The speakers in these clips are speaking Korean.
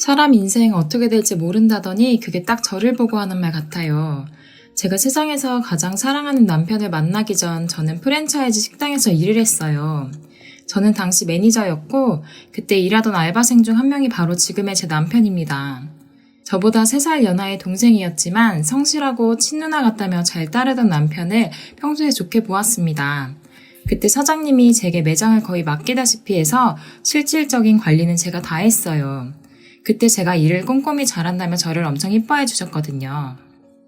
사람 인생 어떻게 될지 모른다더니 그게 딱 저를 보고 하는 말 같아요. 제가 세상에서 가장 사랑하는 남편을 만나기 전 저는 프랜차이즈 식당에서 일을 했어요. 저는 당시 매니저였고 그때 일하던 알바생 중 한 명이 바로 지금의 제 남편입니다. 저보다 3살 연하의 동생이었지만 성실하고 친누나 같다며 잘 따르던 남편을 평소에 좋게 보았습니다. 그때 사장님이 제게 매장을 거의 맡기다시피 해서 실질적인 관리는 제가 다 했어요. 그때 제가 일을 꼼꼼히 잘한다며 저를 엄청 이뻐해 주셨거든요.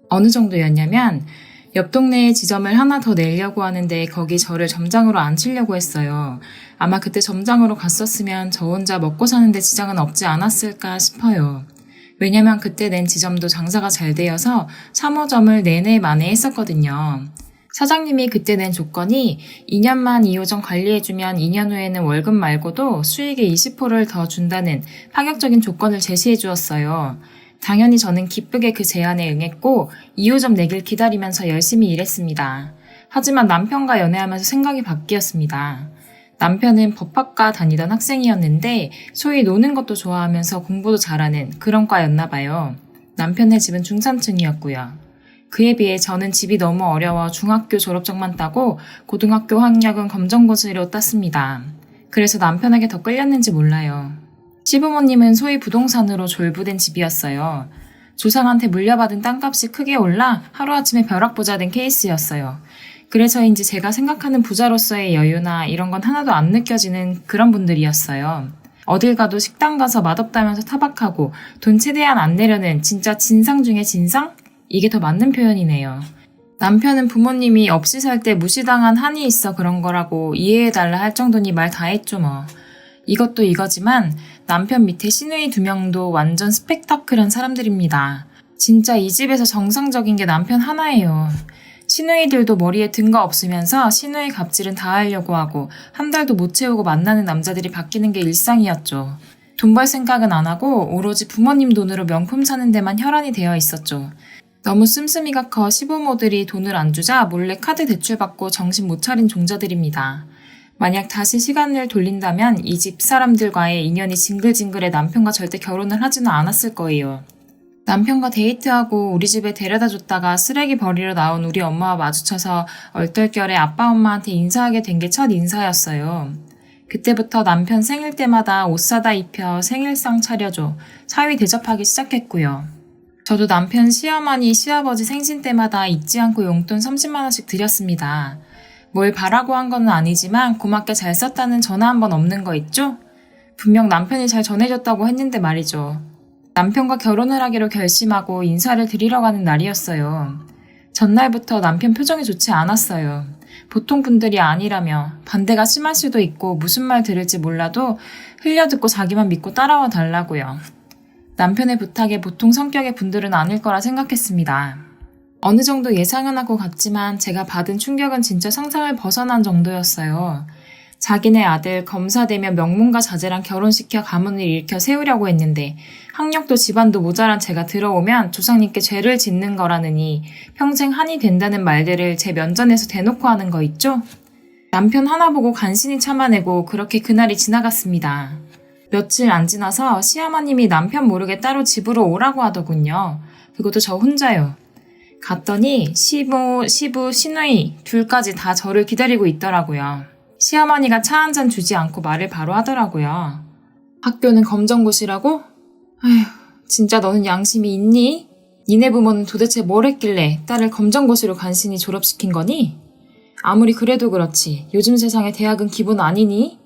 어느 정도였냐면 옆 동네에 지점을 하나 더 내려고 하는데 거기 저를 점장으로 앉히려고 했어요. 아마 그때 점장으로 갔었으면 저 혼자 먹고 사는데 지장은 없지 않았을까 싶어요. 왜냐면 그때 낸 지점도 장사가 잘 되어서 3호점을 내내 만회했었거든요. 사장님이 그때 낸 조건이 2년만 2호점 관리해주면 2년 후에는 월급 말고도 수익의 20%를 더 준다는 파격적인 조건을 제시해 주었어요. 당연히 저는 기쁘게 그 제안에 응했고 2호점 내길 기다리면서 열심히 일했습니다. 하지만 남편과 연애하면서 생각이 바뀌었습니다. 남편은 법학과 다니던 학생이었는데 소위 노는 것도 좋아하면서 공부도 잘하는 그런 과였나 봐요. 남편의 집은 중산층이었고요. 그에 비해 저는 집이 너무 어려워 중학교 졸업장만 따고 고등학교 학력은 검정고시로 땄습니다. 그래서 남편에게 더 끌렸는지 몰라요. 시부모님은 소위 부동산으로 졸부된 집이었어요. 조상한테 물려받은 땅값이 크게 올라 하루아침에 벼락부자 된 케이스였어요. 그래서인지 제가 생각하는 부자로서의 여유나 이런 건 하나도 안 느껴지는 그런 분들이었어요. 어딜 가도 식당 가서 맛없다면서 타박하고 돈 최대한 안 내려는 진짜 진상 중에 진상? 이게 더 맞는 표현이네요. 남편은 부모님이 없이 살 때 무시당한 한이 있어 그런 거라고 이해해달라 할 정도니 말 다 했죠 뭐. 이것도 이거지만 남편 밑에 시누이 2명도 완전 스펙타클한 사람들입니다. 진짜 이 집에서 정상적인 게 남편 하나예요. 시누이들도 머리에 든 거 없으면서 시누이 갑질은 다 하려고 하고 한 달도 못 채우고 만나는 남자들이 바뀌는 게 일상이었죠. 돈 벌 생각은 안 하고 오로지 부모님 돈으로 명품 사는 데만 혈안이 되어 있었죠. 너무 씀씀이가 커 시부모들이 돈을 안 주자 몰래 카드 대출받고 정신 못 차린 종자들입니다. 만약 다시 시간을 돌린다면 이 집 사람들과의 인연이 징글징글해 남편과 절대 결혼을 하지는 않았을 거예요. 남편과 데이트하고 우리 집에 데려다 줬다가 쓰레기 버리러 나온 우리 엄마와 마주쳐서 얼떨결에 아빠 엄마한테 인사하게 된 게 첫 인사였어요. 그때부터 남편 생일 때마다 옷 사다 입혀 생일상 차려줘 사위 대접하기 시작했고요. 저도 남편 시어머니 시아버지 생신 때마다 잊지 않고 용돈 30만 원씩 드렸습니다. 뭘 바라고 한 건 아니지만 고맙게 잘 썼다는 전화 한 번 없는 거 있죠? 분명 남편이 잘 전해줬다고 했는데 말이죠. 남편과 결혼을 하기로 결심하고 인사를 드리러 가는 날이었어요. 전날부터 남편 표정이 좋지 않았어요. 보통 분들이 아니라며 반대가 심할 수도 있고 무슨 말 들을지 몰라도 흘려듣고 자기만 믿고 따라와 달라고요. 남편의 부탁에 보통 성격의 분들은 아닐 거라 생각했습니다. 어느 정도 예상은 하고 갔지만 제가 받은 충격은 진짜 상상을 벗어난 정도였어요. 자기네 아들 검사되면 명문가 자제랑 결혼시켜 가문을 일으켜 세우려고 했는데 학력도 집안도 모자란 제가 들어오면 조상님께 죄를 짓는 거라느니 평생 한이 된다는 말들을 제 면전에서 대놓고 하는 거 있죠? 남편 하나 보고 간신히 참아내고 그렇게 그날이 지나갔습니다. 며칠 안 지나서 시어머님이 남편 모르게 따로 집으로 오라고 하더군요. 그것도 저 혼자요. 갔더니 시부, 시누이 둘까지 다 저를 기다리고 있더라고요. 시어머니가 차 한 잔 주지 않고 말을 바로 하더라고요. 학교는 검정고시라고? 아휴, 진짜 너는 양심이 있니? 니네 부모는 도대체 뭘 했길래 딸을 검정고시로 간신히 졸업시킨 거니? 아무리 그래도 그렇지 요즘 세상에 대학은 기본 아니니?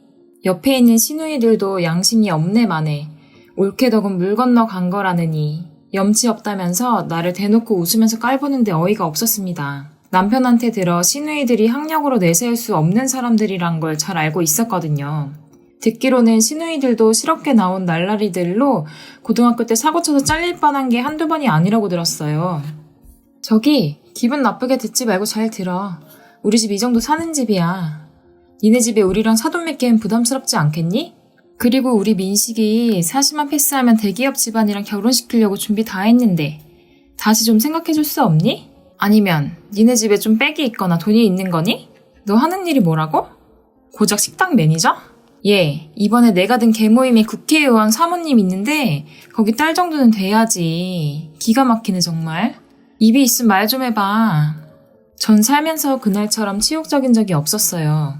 옆에 있는 시누이들도 양심이 없네 마네. 옳게 덕은 물 건너 간 거라느니 염치 없다면서 나를 대놓고 웃으면서 깔보는데 어이가 없었습니다. 남편한테 들어 시누이들이 학력으로 내세울 수 없는 사람들이란 걸 잘 알고 있었거든요. 듣기로는 시누이들도 실업계 나온 날라리들로 고등학교 때 사고쳐서 잘릴 뻔한 게 한두 번이 아니라고 들었어요. 저기 기분 나쁘게 듣지 말고 잘 들어. 우리 집 이 정도 사는 집이야. 니네 집에 우리랑 사돈 맺기엔 부담스럽지 않겠니? 그리고 우리 민식이 사시만 패스하면 대기업 집안이랑 결혼시키려고 준비 다 했는데 다시 좀 생각해줄 수 없니? 아니면 니네 집에 좀 빽이 있거나 돈이 있는 거니? 너 하는 일이 뭐라고? 고작 식당 매니저? 이번에 내가 든 개모임에 국회의원 사모님 있는데 거기 딸 정도는 돼야지. 기가 막히네 정말. 입이 있으면 말 좀 해봐. 전 살면서 그날처럼 치욕적인 적이 없었어요.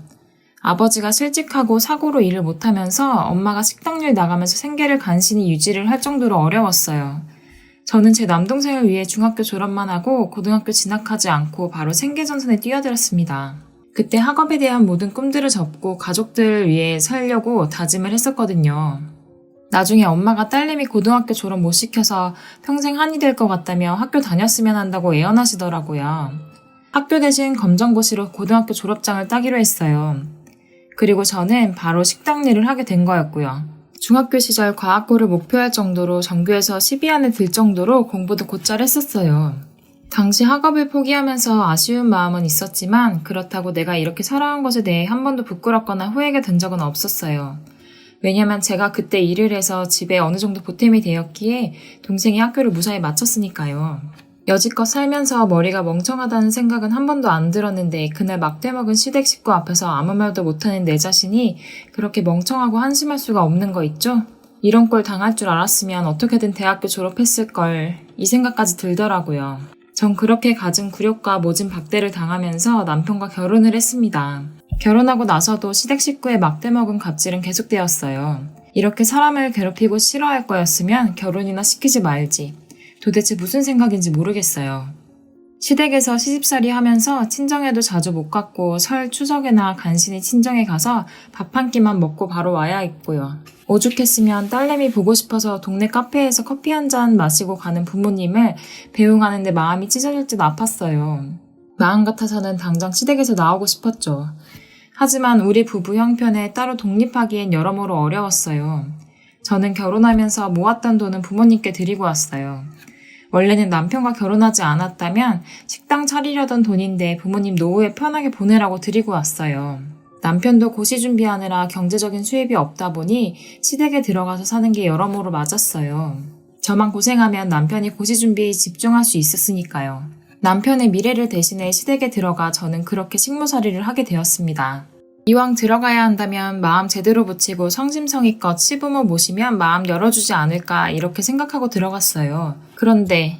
아버지가 실직하고 사고로 일을 못하면서 엄마가 식당일 나가면서 생계를 간신히 유지를 할 정도로 어려웠어요. 저는 제 남동생을 위해 중학교 졸업만 하고 고등학교 진학하지 않고 바로 생계전선에 뛰어들었습니다. 그때 학업에 대한 모든 꿈들을 접고 가족들을 위해 살려고 다짐을 했었거든요. 나중에 엄마가 딸내미 고등학교 졸업 못 시켜서 평생 한이 될 것 같다며 학교 다녔으면 한다고 애원하시더라고요. 학교 대신 검정고시로 고등학교 졸업장을 따기로 했어요. 그리고 저는 바로 식당 일을 하게 된 거였고요. 중학교 시절 과학고를 목표할 정도로 전교에서 10위 안에 들 정도로 공부도 곧잘 했었어요. 당시 학업을 포기하면서 아쉬운 마음은 있었지만 그렇다고 내가 이렇게 살아온 것에 대해 한 번도 부끄럽거나 후회가 된 적은 없었어요. 왜냐면 제가 그때 일을 해서 집에 어느 정도 보탬이 되었기에 동생이 학교를 무사히 마쳤으니까요. 여지껏 살면서 머리가 멍청하다는 생각은 한 번도 안 들었는데 그날 막대 먹은 시댁 식구 앞에서 아무 말도 못하는 내 자신이 그렇게 멍청하고 한심할 수가 없는 거 있죠? 이런 꼴 당할 줄 알았으면 어떻게든 대학교 졸업했을걸 이 생각까지 들더라고요. 전 그렇게 갖은 굴욕과 모진 박대를 당하면서 남편과 결혼을 했습니다. 결혼하고 나서도 시댁 식구의 막대 먹은 갑질은 계속되었어요. 이렇게 사람을 괴롭히고 싫어할 거였으면 결혼이나 시키지 말지. 도대체 무슨 생각인지 모르겠어요. 시댁에서 시집살이 하면서 친정에도 자주 못 갔고 설 추석에나 간신히 친정에 가서 밥 한 끼만 먹고 바로 와야 했고요. 오죽했으면 딸내미 보고 싶어서 동네 카페에서 커피 한 잔 마시고 가는 부모님을 배웅하는데 마음이 찢어질 듯 아팠어요. 마음 같아서는 당장 시댁에서 나오고 싶었죠. 하지만 우리 부부 형편에 따로 독립하기엔 여러모로 어려웠어요. 저는 결혼하면서 모았던 돈은 부모님께 드리고 왔어요. 원래는 남편과 결혼하지 않았다면 식당 차리려던 돈인데 부모님 노후에 편하게 보내라고 드리고 왔어요. 남편도 고시 준비하느라 경제적인 수입이 없다 보니 시댁에 들어가서 사는 게 여러모로 맞았어요. 저만 고생하면 남편이 고시 준비에 집중할 수 있었으니까요. 남편의 미래를 대신해 시댁에 들어가 저는 그렇게 식모살이를 하게 되었습니다. 이왕 들어가야 한다면 마음 제대로 붙이고 성심성의껏 시부모 모시면 마음 열어주지 않을까 이렇게 생각하고 들어갔어요. 그런데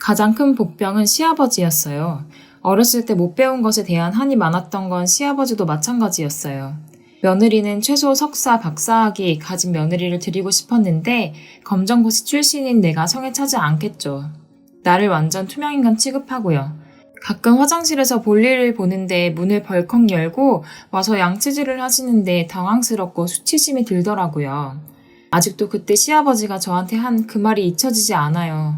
가장 큰 복병은 시아버지였어요. 어렸을 때 못 배운 것에 대한 한이 많았던 건 시아버지도 마찬가지였어요. 며느리는 최소 석사, 박사학위 가진 며느리를 드리고 싶었는데 검정고시 출신인 내가 성에 차지 않겠죠. 나를 완전 투명인간 취급하고요. 가끔 화장실에서 볼일을 보는데 문을 벌컥 열고 와서 양치질을 하시는데 당황스럽고 수치심이 들더라고요. 아직도 그때 시아버지가 저한테 한 그 말이 잊혀지지 않아요.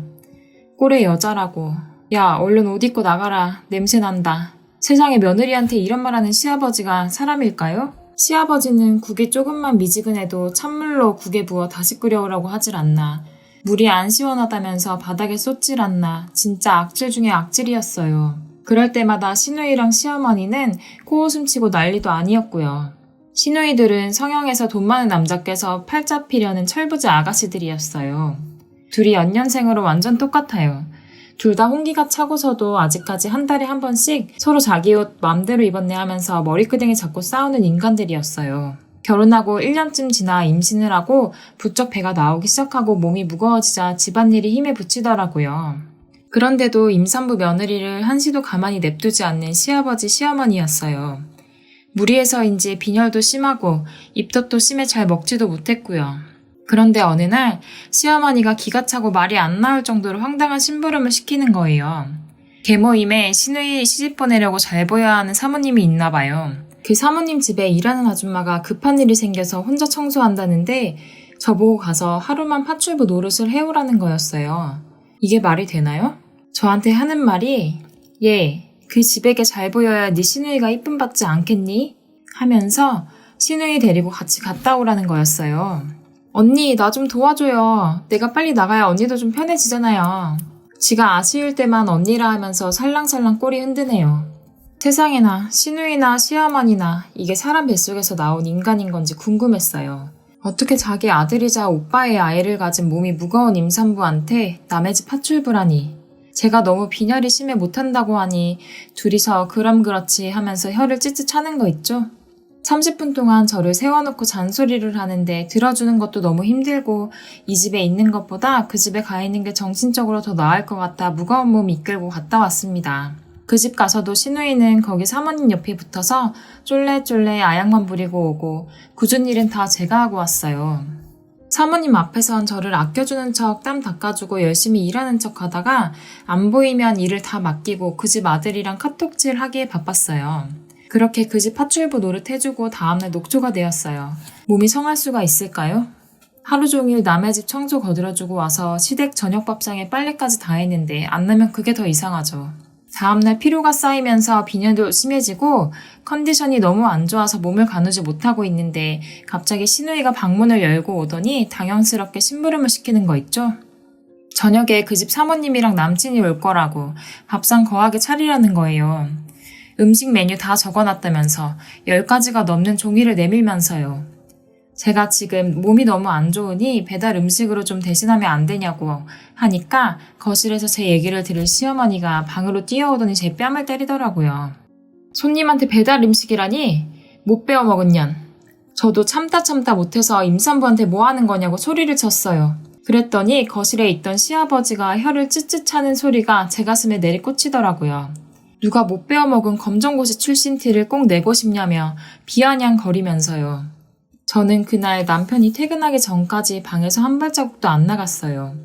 꼴의 여자라고. 야, 얼른 옷 입고 나가라. 냄새 난다. 세상에 며느리한테 이런 말하는 시아버지가 사람일까요? 시아버지는 국이 조금만 미지근해도 찬물로 국에 부어 다시 끓여오라고 하질 않나. 물이 안 시원하다면서 바닥에 쏟질 않나. 진짜 악질 중에 악질이었어요. 그럴 때마다 시누이랑 시어머니는 코웃음 치고 난리도 아니었고요. 시누이들은 성형에서 돈 많은 남자께서 팔 잡히려는 철부지 아가씨들이었어요. 둘이 연년생으로 완전 똑같아요. 둘 다 홍기가 차고서도 아직까지 한 달에 한 번씩 서로 자기 옷 맘대로 입었네 하면서 머리끄댕이 잡고 싸우는 인간들이었어요. 결혼하고 1년쯤 지나 임신을 하고 부쩍 배가 나오기 시작하고 몸이 무거워지자 집안일이 힘에 부치더라고요. 그런데도 임산부 며느리를 한시도 가만히 냅두지 않는 시아버지 시어머니였어요. 무리해서인지 빈혈도 심하고 입덧도 심해 잘 먹지도 못했고요. 그런데 어느 날 시어머니가 기가 차고 말이 안 나올 정도로 황당한 심부름을 시키는 거예요. 계모임에 시누이 시집 보내려고 잘 보여야 하는 사모님이 있나 봐요. 그 사모님 집에 일하는 아줌마가 급한 일이 생겨서 혼자 청소한다는데 저보고 가서 하루만 파출부 노릇을 해오라는 거였어요. 이게 말이 되나요? 저한테 하는 말이 그 집에게 잘 보여야 네 시누이가 이쁨 받지 않겠니? 하면서 시누이 데리고 같이 갔다 오라는 거였어요. 언니, 나 좀 도와줘요. 내가 빨리 나가야 언니도 좀 편해지잖아요. 지가 아쉬울 때만 언니라 하면서 살랑살랑 꼬리 흔드네요. 세상에나 시누이나 시어머니나 이게 사람 뱃속에서 나온 인간인 건지 궁금했어요. 어떻게 자기 아들이자 오빠의 아이를 가진 몸이 무거운 임산부한테 남의 집 파출부라니. 제가 너무 빈혈이 심해 못한다고 하니 둘이서 그럼 그렇지 하면서 혀를 찢찢 차는 거 있죠? 30분 동안 저를 세워놓고 잔소리를 하는데 들어주는 것도 너무 힘들고 이 집에 있는 것보다 그 집에 가 있는 게 정신적으로 더 나을 것 같아 무거운 몸 이끌고 갔다 왔습니다. 그 집 가서도 시누이는 거기 사모님 옆에 붙어서 쫄래쫄래 아양만 부리고 오고 굳은 일은 다 제가 하고 왔어요. 사모님 앞에선 저를 아껴주는 척 땀 닦아주고 열심히 일하는 척 하다가 안 보이면 일을 다 맡기고 그 집 아들이랑 카톡질 하기에 바빴어요. 그렇게 그 집 파출부 노릇 해주고 다음날 녹초가 되었어요. 몸이 성할 수가 있을까요? 하루 종일 남의 집 청소 거들어주고 와서 시댁 저녁 밥상에 빨래까지 다 했는데 안 나면 그게 더 이상하죠. 다음날 피로가 쌓이면서 빈혈도 심해지고 컨디션이 너무 안 좋아서 몸을 가누지 못하고 있는데 갑자기 시누이가 방문을 열고 오더니 당연스럽게 심부름을 시키는 거 있죠? 저녁에 그 집 사모님이랑 남친이 올 거라고 밥상 거하게 차리라는 거예요. 음식 메뉴 다 적어놨다면서 10가지가 넘는 종이를 내밀면서요. 제가 지금 몸이 너무 안 좋으니 배달 음식으로 좀 대신하면 안 되냐고 하니까 거실에서 제 얘기를 들을 시어머니가 방으로 뛰어오더니 제 뺨을 때리더라고요. 손님한테 배달 음식이라니? 못 배워 먹은 년. 저도 참다 못해서 임산부한테 뭐 하는 거냐고 소리를 쳤어요. 그랬더니 거실에 있던 시아버지가 혀를 ጭጭ 차는 소리가 제 가슴에 내리꽂히더라고요. 누가 못 배워먹은 검정고시 출신 티를 꼭 내고 싶냐며 비아냥거리면서요. 저는 그날 남편이 퇴근하기 전까지 방에서 한 발자국도 안 나갔어요.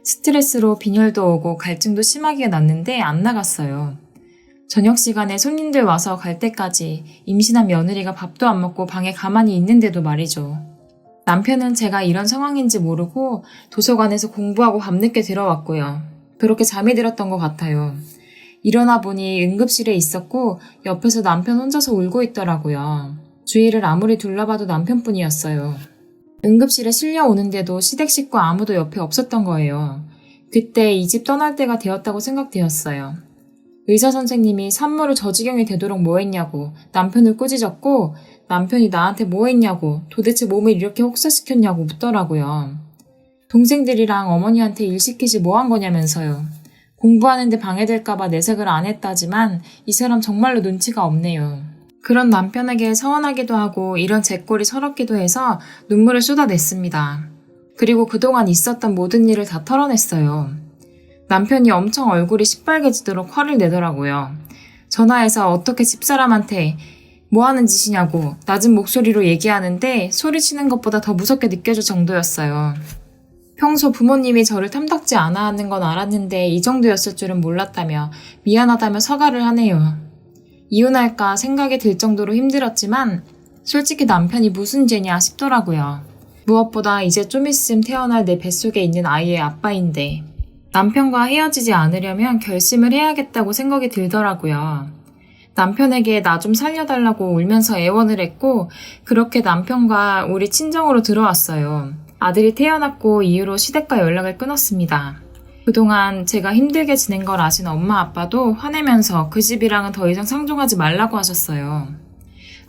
스트레스로 빈혈도 오고 갈증도 심하게 났는데 안 나갔어요. 저녁 시간에 손님들 와서 갈 때까지 임신한 며느리가 밥도 안 먹고 방에 가만히 있는데도 말이죠. 남편은 제가 이런 상황인지 모르고 도서관에서 공부하고 밤늦게 들어왔고요. 그렇게 잠이 들었던 것 같아요. 일어나 보니 응급실에 있었고 옆에서 남편 혼자서 울고 있더라고요. 주위를 아무리 둘러봐도 남편뿐이었어요. 응급실에 실려오는데도 시댁 식구 아무도 옆에 없었던 거예요. 그때 이 집 떠날 때가 되었다고 생각되었어요. 의사 선생님이 산모를 저 지경이 되도록 뭐 했냐고 남편을 꾸짖었고 남편이 나한테 뭐 했냐고 도대체 몸을 이렇게 혹사시켰냐고 묻더라고요. 동생들이랑 어머니한테 일 시키지 뭐 한 거냐면서요. 공부하는데 방해될까봐 내색을 안 했다지만 이 사람 정말로 눈치가 없네요. 그런 남편에게 서운하기도 하고 이런 제 꼴이 서럽기도 해서 눈물을 쏟아냈습니다. 그리고 그동안 있었던 모든 일을 다 털어냈어요. 남편이 엄청 얼굴이 시뻘개지도록 화를 내더라고요. 전화해서 어떻게 집사람한테 뭐 하는 짓이냐고 낮은 목소리로 얘기하는데 소리치는 것보다 더 무섭게 느껴질 정도였어요. 평소 부모님이 저를 탐탁지 않아 하는 건 알았는데 이 정도였을 줄은 몰랐다며 미안하다며 사과를 하네요. 이혼할까 생각이 들 정도로 힘들었지만 솔직히 남편이 무슨 죄냐 싶더라고요. 무엇보다 이제 좀 있음 태어날 내 뱃속에 있는 아이의 아빠인데 남편과 헤어지지 않으려면 결심을 해야겠다고 생각이 들더라고요. 남편에게 나 좀 살려달라고 울면서 애원을 했고 그렇게 남편과 우리 친정으로 들어왔어요. 아들이 태어났고 이후로 시댁과 연락을 끊었습니다. 그동안 제가 힘들게 지낸 걸 아신 엄마 아빠도 화내면서 그 집이랑은 더 이상 상종하지 말라고 하셨어요.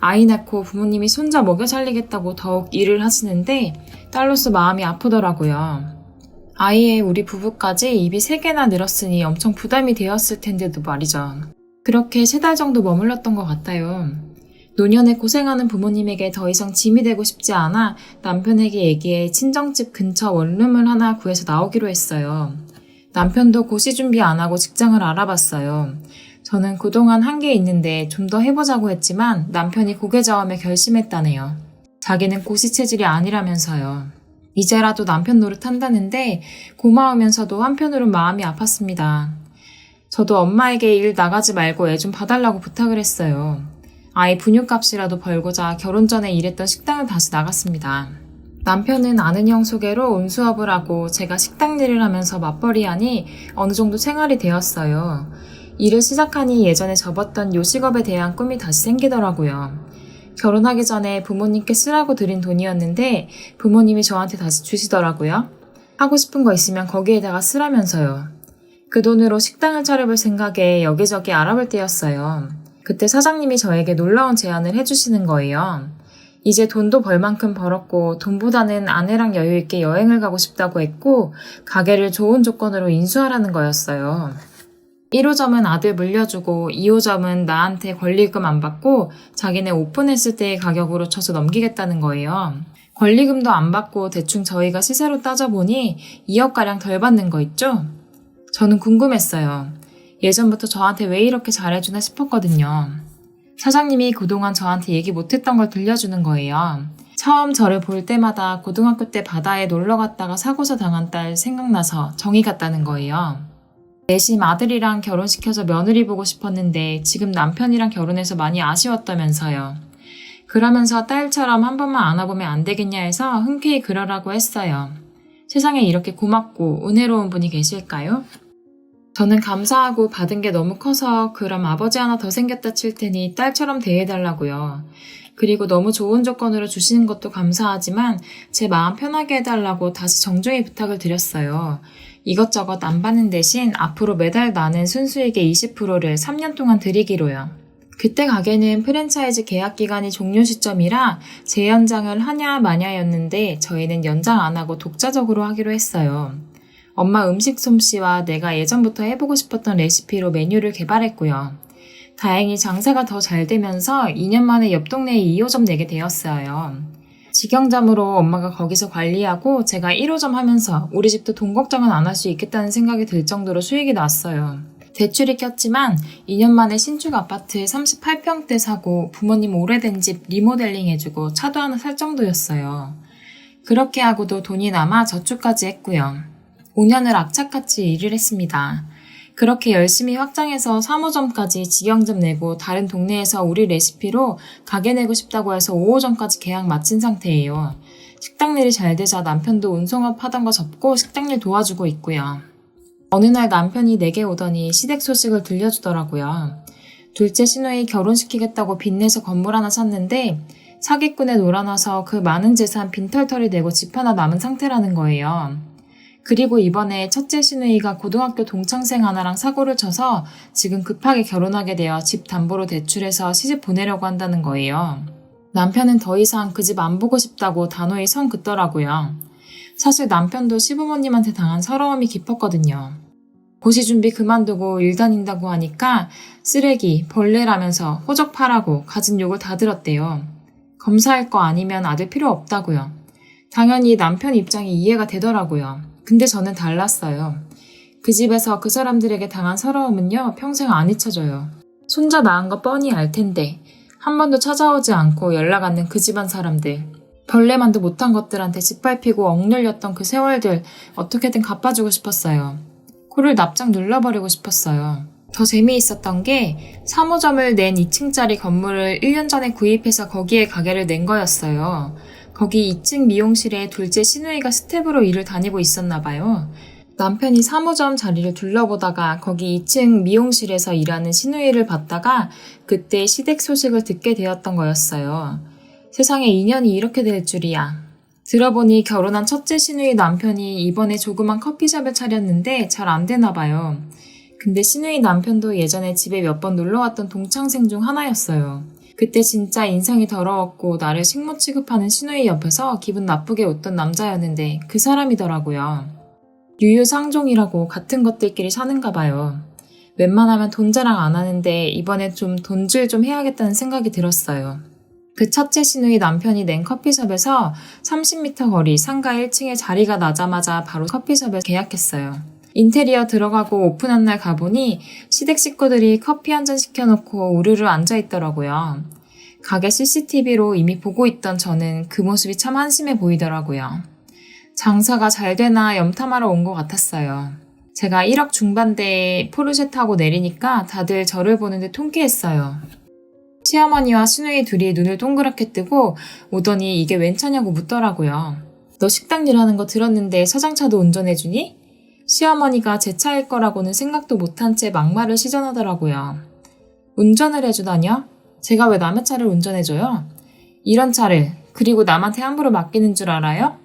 아이 낳고 부모님이 손자 먹여 살리겠다고 더욱 일을 하시는데 딸로서 마음이 아프더라고요. 아이의 우리 부부까지 입이 3개나 늘었으니 엄청 부담이 되었을 텐데도 말이죠. 그렇게 3달 정도 머물렀던 것 같아요. 노년에 고생하는 부모님에게 더 이상 짐이 되고 싶지 않아 남편에게 얘기해 친정집 근처 원룸을 하나 구해서 나오기로 했어요. 남편도 고시 준비 안 하고 직장을 알아봤어요. 저는 그동안 한 게 있는데 좀 더 해보자고 했지만 남편이 고개 저으며 결심했다네요. 자기는 고시 체질이 아니라면서요. 이제라도 남편 노릇한다는데 고마우면서도 한편으론 마음이 아팠습니다. 저도 엄마에게 일 나가지 말고 애 좀 봐달라고 부탁을 했어요. 아이 분유값이라도 벌고자 결혼 전에 일했던 식당을 다시 나갔습니다. 남편은 아는 형 소개로 운수업을 하고 제가 식당 일을 하면서 맞벌이하니 어느 정도 생활이 되었어요. 일을 시작하니 예전에 접었던 요식업에 대한 꿈이 다시 생기더라고요. 결혼하기 전에 부모님께 쓰라고 드린 돈이었는데 부모님이 저한테 다시 주시더라고요. 하고 싶은 거 있으면 거기에다가 쓰라면서요. 그 돈으로 식당을 차려볼 생각에 여기저기 알아볼 때였어요. 그때 사장님이 저에게 놀라운 제안을 해주시는 거예요. 이제 돈도 벌 만큼 벌었고 돈보다는 아내랑 여유있게 여행을 가고 싶다고 했고 가게를 좋은 조건으로 인수하라는 거였어요. 1호점은 아들 물려주고 2호점은 나한테 권리금 안 받고 자기네 오픈했을 때의 가격으로 쳐서 넘기겠다는 거예요. 권리금도 안 받고 대충 저희가 시세로 따져보니 2억가량 덜 받는 거 있죠? 저는 궁금했어요. 예전부터 저한테 왜 이렇게 잘해주나 싶었거든요. 사장님이 그동안 저한테 얘기 못했던 걸 들려주는 거예요. 처음 저를 볼 때마다 고등학교 때 바다에 놀러 갔다가 사고서 당한 딸 생각나서 정이 갔다는 거예요. 내심 아들이랑 결혼시켜서 며느리 보고 싶었는데 지금 남편이랑 결혼해서 많이 아쉬웠다면서요. 그러면서 딸처럼 한 번만 안아보면 안 되겠냐 해서 흔쾌히 그러라고 했어요. 세상에 이렇게 고맙고 은혜로운 분이 계실까요? 저는 감사하고 받은 게 너무 커서 그럼 아버지 하나 더 생겼다 칠 테니 딸처럼 대해달라고요. 그리고 너무 좋은 조건으로 주시는 것도 감사하지만 제 마음 편하게 해달라고 다시 정중히 부탁을 드렸어요. 이것저것 안 받는 대신 앞으로 매달 나는 순수익의 20%를 3년 동안 드리기로요. 그때 가게는 프랜차이즈 계약 기간이 종료 시점이라 재연장을 하냐 마냐였는데 저희는 연장 안 하고 독자적으로 하기로 했어요. 엄마 음식 솜씨와 내가 예전부터 해보고 싶었던 레시피로 메뉴를 개발했고요. 다행히 장사가 더 잘 되면서 2년 만에 옆 동네에 2호점 내게 되었어요. 직영점으로 엄마가 거기서 관리하고 제가 1호점 하면서 우리 집도 돈 걱정은 안 할 수 있겠다는 생각이 들 정도로 수익이 났어요. 대출이 꼈지만 2년 만에 신축 아파트 38평대 사고 부모님 오래된 집 리모델링 해주고 차도 하나 살 정도였어요. 그렇게 하고도 돈이 남아 저축까지 했고요. 5년을 악착같이 일을 했습니다. 그렇게 열심히 확장해서 3호점까지 직영점 내고 다른 동네에서 우리 레시피로 가게 내고 싶다고 해서 5호점까지 계약 마친 상태예요. 식당 일이 잘 되자 남편도 운송업 하던 거 접고 식당 일 도와주고 있고요. 어느 날 남편이 내게 오더니 시댁 소식을 들려주더라고요. 둘째 시누이 결혼시키겠다고 빚내서 건물 하나 샀는데 사기꾼에 놀아나서 그 많은 재산 빈털터리 내고 집 하나 남은 상태라는 거예요. 그리고 이번에 첫째 시누이가 고등학교 동창생 하나랑 사고를 쳐서 지금 급하게 결혼하게 되어 집 담보로 대출해서 시집 보내려고 한다는 거예요. 남편은 더 이상 그 집 안 보고 싶다고 단호히 선 긋더라고요. 사실 남편도 시부모님한테 당한 서러움이 깊었거든요. 고시 준비 그만두고 일 다닌다고 하니까 쓰레기, 벌레라면서 호적파라고 가진 욕을 다 들었대요. 검사할 거 아니면 아들 필요 없다고요. 당연히 남편 입장이 이해가 되더라고요. 근데 저는 달랐어요. 그 집에서 그 사람들에게 당한 서러움은요, 평생 안 잊혀져요. 손자 낳은 거 뻔히 알 텐데 한 번도 찾아오지 않고 연락 않는 그 집안 사람들, 벌레만도 못한 것들한테 짓밟히고 억눌렸던 그 세월들 어떻게든 갚아주고 싶었어요. 코를 납작 눌러버리고 싶었어요. 더 재미있었던 게 3호점을 낸 2층짜리 건물을 1년 전에 구입해서 거기에 가게를 낸 거였어요. 거기 2층 미용실에 둘째 시누이가 스텝으로 일을 다니고 있었나 봐요. 남편이 3호점 자리를 둘러보다가 거기 2층 미용실에서 일하는 시누이를 봤다가 그때 시댁 소식을 듣게 되었던 거였어요. 세상에 인연이 이렇게 될 줄이야. 들어보니 결혼한 첫째 시누이 남편이 이번에 조그만 커피숍을 차렸는데 잘 안 되나 봐요. 근데 시누이 남편도 예전에 집에 몇 번 놀러왔던 동창생 중 하나였어요. 그때 진짜 인상이 더러웠고 나를 식모 취급하는 시누이 옆에서 기분 나쁘게 웃던 남자였는데 그 사람이더라고요. 유유상종이라고 같은 것들끼리 사는가 봐요. 웬만하면 돈 자랑 안 하는데 이번에 좀 돈질 좀 해야겠다는 생각이 들었어요. 그 첫째 시누이 남편이 낸 커피숍에서 30m 거리 상가 1층에 자리가 나자마자 바로 커피숍에 계약했어요. 인테리어 들어가고 오픈한 날 가보니 시댁 식구들이 커피 한 잔 시켜놓고 우르르 앉아있더라고요. 가게 CCTV로 이미 보고 있던 저는 그 모습이 참 한심해 보이더라고요. 장사가 잘 되나 염탐하러 온 것 같았어요. 제가 1억 중반대에 포르쉐 타고 내리니까 다들 저를 보는데 통쾌했어요. 시어머니와 시누이 둘이 눈을 동그랗게 뜨고 오더니 이게 웬 차냐고 묻더라고요. 너 식당 일하는 거 들었는데 사장차도 운전해주니? 시어머니가 제 차일 거라고는 생각도 못한 채 막말을 시전하더라고요. 운전을 해주다뇨? 제가 왜 남의 차를 운전해줘요? 이런 차를, 그리고 남한테 함부로 맡기는 줄 알아요?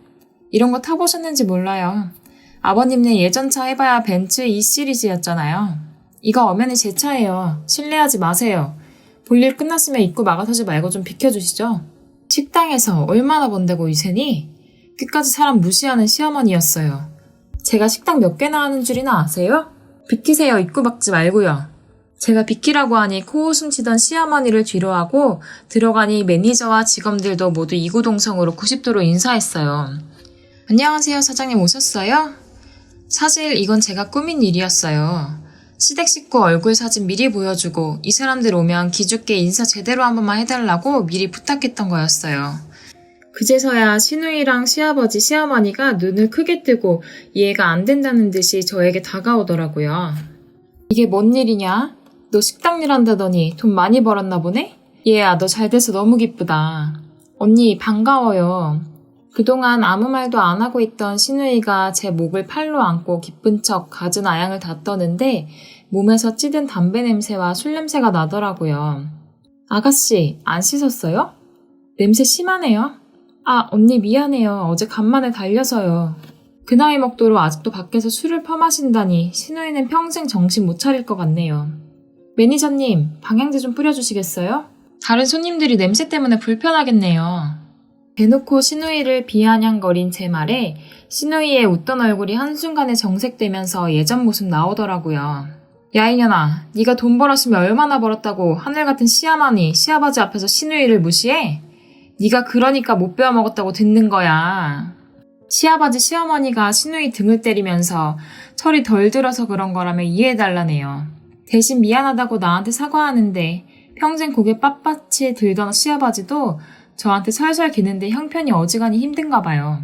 이런 거 타보셨는지 몰라요. 아버님네 예전 차 해봐야 벤츠 E 시리즈였잖아요. 이거 엄연히 제 차예요. 신뢰하지 마세요. 볼일 끝났으면 입구 막아서지 말고 좀 비켜주시죠. 식당에서 얼마나 번다고 이세니? 끝까지 사람 무시하는 시어머니였어요. 제가 식당 몇 개나 하는 줄이나 아세요? 비키세요. 입구 막지 말고요. 제가 비키라고 하니 코웃음 치던 시어머니를 뒤로하고 들어가니 매니저와 직원들도 모두 이구동성으로 90도로 인사했어요. 안녕하세요. 사장님 오셨어요? 사실 이건 제가 꾸민 일이었어요. 시댁 식구 얼굴 사진 미리 보여주고 이 사람들 오면 기죽게 인사 제대로 한 번만 해달라고 미리 부탁했던 거였어요. 그제서야 시누이랑 시아버지, 시어머니가 눈을 크게 뜨고 이해가 안 된다는 듯이 저에게 다가오더라고요. 이게 뭔 일이냐? 너 식당 일 한다더니 돈 많이 벌었나 보네? 얘야, 너 잘 돼서 너무 기쁘다. 언니, 반가워요. 그동안 아무 말도 안 하고 있던 시누이가 제 목을 팔로 안고 기쁜 척 갖은 아양을 다 떠는데 몸에서 찌든 담배 냄새와 술 냄새가 나더라고요. 아가씨, 안 씻었어요? 냄새 심하네요. 아, 언니 미안해요. 어제 간만에 달려서요. 그 나이 먹도록 아직도 밖에서 술을 퍼마신다니 시누이는 평생 정신 못 차릴 것 같네요. 매니저님, 방향제 좀 뿌려주시겠어요? 다른 손님들이 냄새 때문에 불편하겠네요. 대놓고 시누이를 비아냥거린 제 말에 시누이의 웃던 얼굴이 한순간에 정색되면서 예전 모습 나오더라고요. 야 이년아, 네가 돈 벌었으면 얼마나 벌었다고 하늘같은 시어머니, 시아버지 앞에서 시누이를 무시해? 네가 그러니까 못 배워먹었다고 듣는 거야. 시아버지, 시어머니가 시누이 등을 때리면서 철이 덜 들어서 그런 거라면 이해해달라네요. 대신 미안하다고 나한테 사과하는데 평생 고개 빳빳이 들던 시아버지도 저한테 설설 기는데 형편이 어지간히 힘든가 봐요.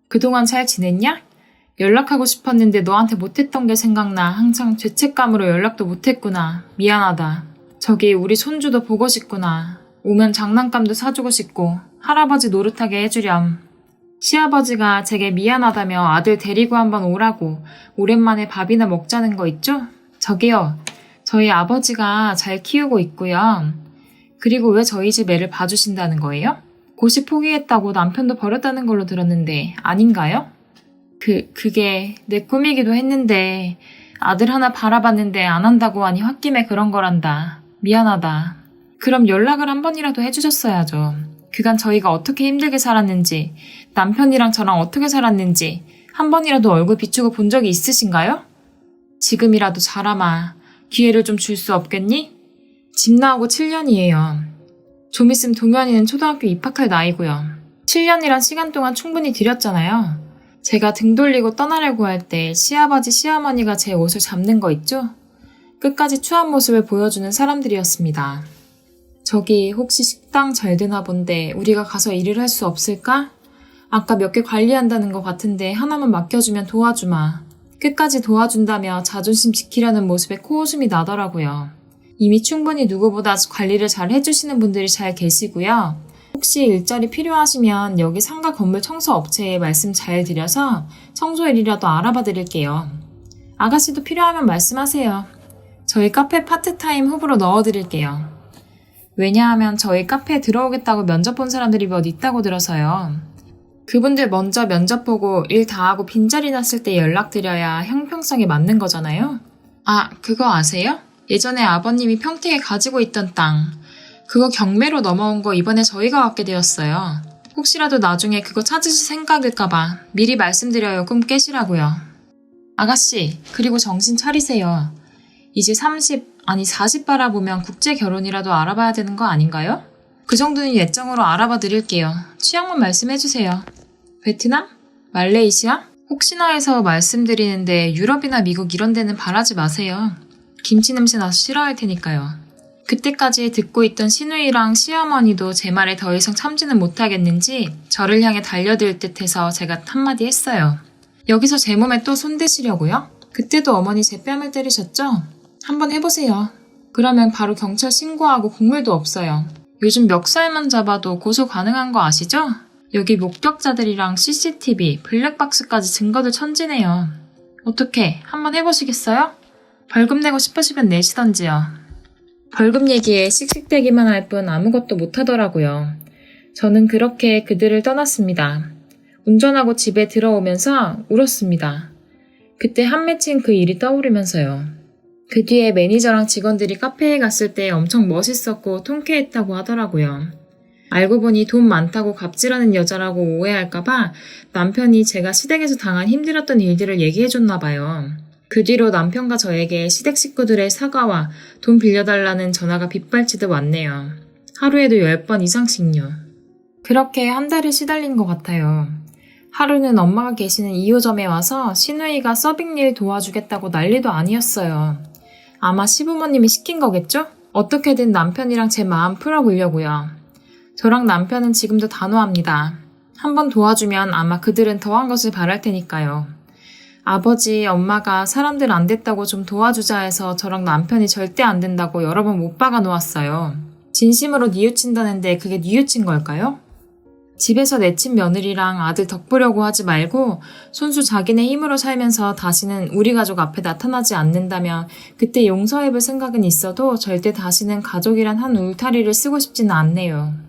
그동안 잘 지냈냐? 연락하고 싶었는데 너한테 못했던 게 생각나 항상 죄책감으로 연락도 못했구나. 미안하다. 저기 우리 손주도 보고 싶구나. 오면 장난감도 사주고 싶고 할아버지 노릇하게 해주렴. 시아버지가 제게 미안하다며 아들 데리고 한번 오라고 오랜만에 밥이나 먹자는 거 있죠? 저기요. 저희 아버지가 잘 키우고 있고요. 그리고 왜 저희 집 애를 봐주신다는 거예요? 고시 포기했다고 남편도 버렸다는 걸로 들었는데 아닌가요? 그게 내 꿈이기도 했는데 아들 하나 바라봤는데 안 한다고 하니 홧김에 그런 거란다. 미안하다. 그럼 연락을 한 번이라도 해주셨어야죠. 그간 저희가 어떻게 힘들게 살았는지, 남편이랑 저랑 어떻게 살았는지 한 번이라도 얼굴 비추고 본 적이 있으신가요? 지금이라도 자라마. 기회를 좀 줄 수 없겠니? 집 나오고 7년이에요. 좀 있으면 동현이는 초등학교 입학할 나이고요. 7년이란 시간 동안 충분히 들였잖아요. 제가 등 돌리고 떠나려고 할 때 시아버지, 시어머니가 제 옷을 잡는 거 있죠? 끝까지 추한 모습을 보여주는 사람들이었습니다. 저기 혹시 식당 잘 되나 본데 우리가 가서 일을 할 수 없을까? 아까 몇 개 관리한다는 것 같은데 하나만 맡겨주면 도와주마. 끝까지 도와준다며 자존심 지키려는 모습에 코웃음이 나더라고요. 이미 충분히 누구보다 관리를 잘 해주시는 분들이 잘 계시고요. 혹시 일자리 필요하시면 여기 상가 건물 청소 업체에 말씀 잘 드려서 청소일이라도 알아봐 드릴게요. 아가씨도 필요하면 말씀하세요. 저희 카페 파트타임 후보로 넣어드릴게요. 왜냐하면 저희 카페에 들어오겠다고 면접 본 사람들이 몇 있다고 들어서요. 그분들 먼저 면접 보고 일 다 하고 빈자리 났을 때 연락드려야 형평성에 맞는 거잖아요. 아, 그거 아세요? 예전에 아버님이 평택에 가지고 있던 땅. 그거 경매로 넘어온 거 이번에 저희가 갖게 되었어요. 혹시라도 나중에 그거 찾으실 생각일까봐 미리 말씀드려요. 꿈 깨시라고요. 아가씨, 그리고 정신 차리세요. 이제 40 바라보면 국제 결혼이라도 알아봐야 되는 거 아닌가요? 그 정도는 예정으로 알아봐 드릴게요. 취향만 말씀해주세요. 베트남? 말레이시아? 혹시나 해서 말씀드리는데 유럽이나 미국 이런 데는 바라지 마세요. 김치 냄새 나서 싫어할 테니까요. 그때까지 듣고 있던 시누이랑 시어머니도 제 말에 더 이상 참지는 못하겠는지 저를 향해 달려들 듯해서 제가 한마디 했어요. 여기서 제 몸에 또 손대시려고요? 그때도 어머니 제 뺨을 때리셨죠? 한번 해보세요. 그러면 바로 경찰 신고하고 국물도 없어요. 요즘 멱살만 잡아도 고소 가능한 거 아시죠? 여기 목격자들이랑 CCTV, 블랙박스까지 증거들 천지네요. 어떻게 한번 해보시겠어요? 벌금 내고 싶으시면 내시던지요. 벌금 얘기에 씩씩대기만 할 뿐 아무것도 못하더라고요. 저는 그렇게 그들을 떠났습니다. 운전하고 집에 들어오면서 울었습니다. 그때 한 맺힌 그 일이 떠오르면서요. 그 뒤에 매니저랑 직원들이 카페에 갔을 때 엄청 멋있었고 통쾌했다고 하더라고요. 알고 보니 돈 많다고 갑질하는 여자라고 오해할까봐 남편이 제가 시댁에서 당한 힘들었던 일들을 얘기해줬나 봐요. 그 뒤로 남편과 저에게 시댁 식구들의 사과와 돈 빌려달라는 전화가 빗발치듯 왔네요. 하루에도 10번 이상씩요. 그렇게 한 달을 시달린 것 같아요. 하루는 엄마가 계시는 2호점에 와서 시누이가 서빙일 도와주겠다고 난리도 아니었어요. 아마 시부모님이 시킨 거겠죠? 어떻게든 남편이랑 제 마음 풀어보려고요. 저랑 남편은 지금도 단호합니다. 한번 도와주면 아마 그들은 더한 것을 바랄 테니까요. 아버지, 엄마가 사람들 안 됐다고 좀 도와주자 해서 저랑 남편이 절대 안 된다고 여러 번 못 박아 놓았어요. 진심으로 뉘우친다는데 그게 뉘우친 걸까요? 집에서 내친 며느리랑 아들 덕보려고 하지 말고 손수 자기네 힘으로 살면서 다시는 우리 가족 앞에 나타나지 않는다면 그때 용서해볼 생각은 있어도 절대 다시는 가족이란 한 울타리를 쓰고 싶지는 않네요.